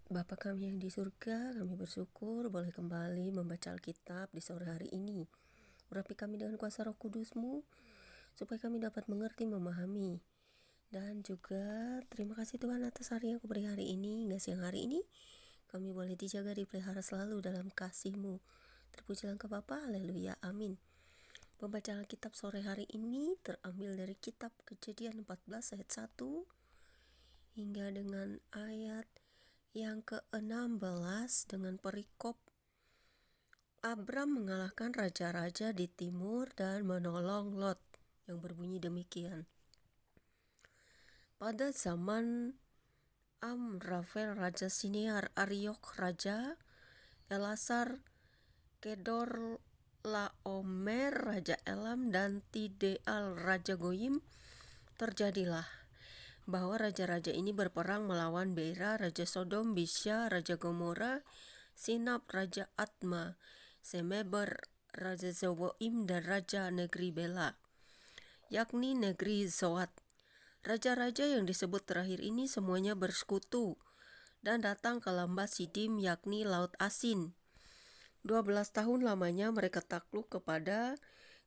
Bapa kami yang di surga, kami bersyukur boleh kembali membaca Alkitab di sore hari ini. Urapi kami dengan kuasa Roh Kudus-Mu, supaya kami dapat mengerti, memahami. Dan juga terima kasih Tuhan atas hari yang Kau beri hari ini, hingga siang hari ini. Kami boleh dijaga, dipelihara selalu dalam kasih-Mu. Terpujilah Engkau Bapa, haleluya, amin. Pembacaan Alkitab sore hari ini terambil dari kitab Kejadian 14 ayat 1 hingga dengan ayat yang ke-16 dengan perikop Abram mengalahkan raja-raja di timur dan menolong Lot, yang berbunyi demikian. Pada zaman Amrafel Raja Sinear, Ariok Raja, Elasar, Kedor Laomer Raja Elam, dan Tideal Raja Goyim, terjadilah bahwa raja-raja ini berperang melawan Bera Raja Sodom, Bisya Raja Gomora, Sinab Raja Atma, Semeber Raja Zeboim, dan Raja negeri Bela, yakni negeri Zoat. Raja-raja yang disebut terakhir ini semuanya bersekutu dan datang ke lembah Sidim, yakni Laut Asin. 12 tahun lamanya mereka takluk kepada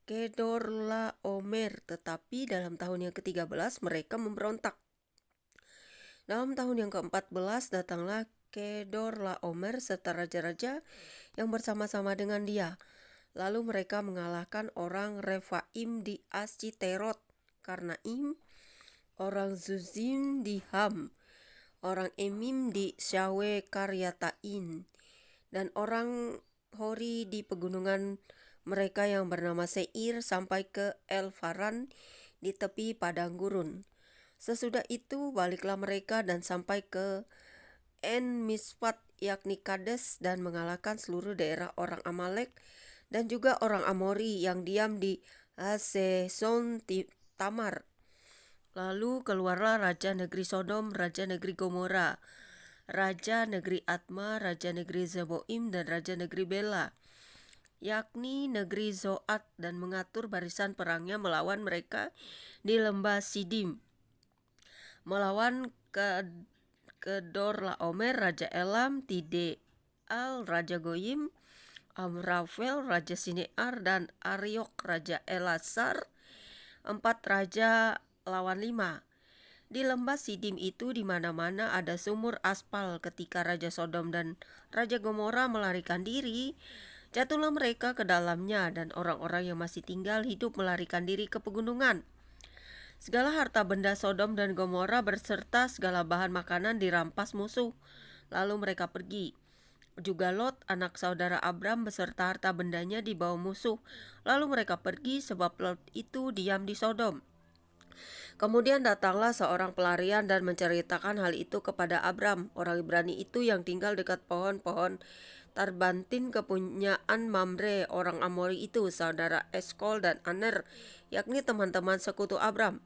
Kedorlaomer, tetapi dalam tahun yang ke-13 mereka memberontak. Dalam tahun yang ke-14 datanglah Kedorlaomer serta raja-raja yang bersama-sama dengan dia. Lalu mereka mengalahkan orang Refaim di Asciterot, Karnaim, orang Zuzim di Ham, orang Emim di Syawe Karyatain, dan orang Hori di pegunungan mereka yang bernama Seir, sampai ke El-Faran di tepi padang gurun. Sesudah itu baliklah mereka dan sampai ke En-Mispat, yakni Kades, dan mengalahkan seluruh daerah orang Amalek dan juga orang Amori yang diam di Haseson Tamar. Lalu keluarlah raja negeri Sodom, raja negeri Gomora, raja negeri Atma, raja negeri Zeboim, dan raja negeri Bela, yakni negeri Zoat, dan mengatur barisan perangnya melawan mereka di lembah Sidim, melawan Kedorlaomer Raja Elam, Tideal Raja Goyim, Amrafel Raja Sinear, dan Ariok Raja Elasar, 4 raja lawan 5. Di lembah Sidim itu di mana-mana ada sumur aspal. Ketika Raja Sodom dan Raja Gomora melarikan diri, jatuhlah mereka ke dalamnya, dan orang-orang yang masih tinggal hidup melarikan diri ke pegunungan. Segala harta benda Sodom dan Gomora berserta segala bahan makanan dirampas musuh. Lalu mereka pergi. Juga Lot, anak saudara Abram, beserta harta bendanya dibawa musuh. Lalu mereka pergi, sebab Lot itu diam di Sodom. Kemudian datanglah seorang pelarian dan menceritakan hal itu kepada Abram, orang Ibrani itu yang tinggal dekat pohon-pohon Tarbantin, kepunyaan Mamre, orang Amori itu, saudara Eskol dan Aner, yakni teman-teman sekutu Abram.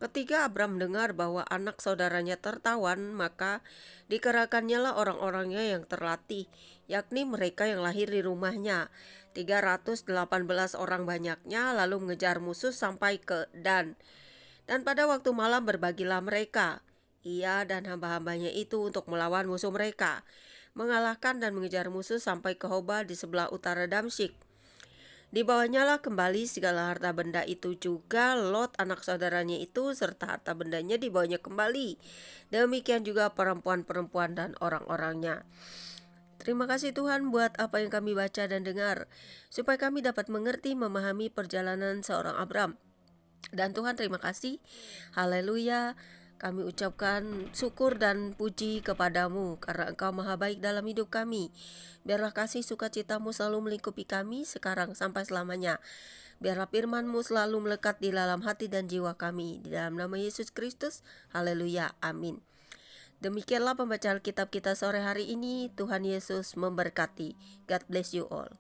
Ketika Abram dengar bahwa anak saudaranya tertawan, maka dikerahkannya lah orang-orangnya yang terlatih, yakni mereka yang lahir di rumahnya, 318 orang banyaknya, lalu mengejar musuh sampai ke Dan. Dan pada waktu malam berbagilah mereka, ia dan hamba-hambanya itu, untuk melawan musuh mereka, mengalahkan dan mengejar musuh sampai ke Hoba di sebelah utara Damsyik. Dibawanya lah kembali segala harta benda itu, juga Lot anak saudaranya itu serta harta bendanya dibawanya kembali. Demikian juga perempuan-perempuan dan orang-orangnya. Terima kasih Tuhan buat apa yang kami baca dan dengar, supaya kami dapat mengerti, memahami perjalanan seorang Abram. Dan Tuhan, terima kasih, haleluya. Kami ucapkan syukur dan puji kepadamu karena Engkau maha baik dalam hidup kami. Biarlah kasih sukacitamu selalu melingkupi kami sekarang sampai selamanya. Biarlah firman-Mu selalu melekat di dalam hati dan jiwa kami. Di dalam nama Yesus Kristus, haleluya, amin. Demikianlah pembacaan Alkitab kita sore hari ini. Tuhan Yesus memberkati. God bless you all.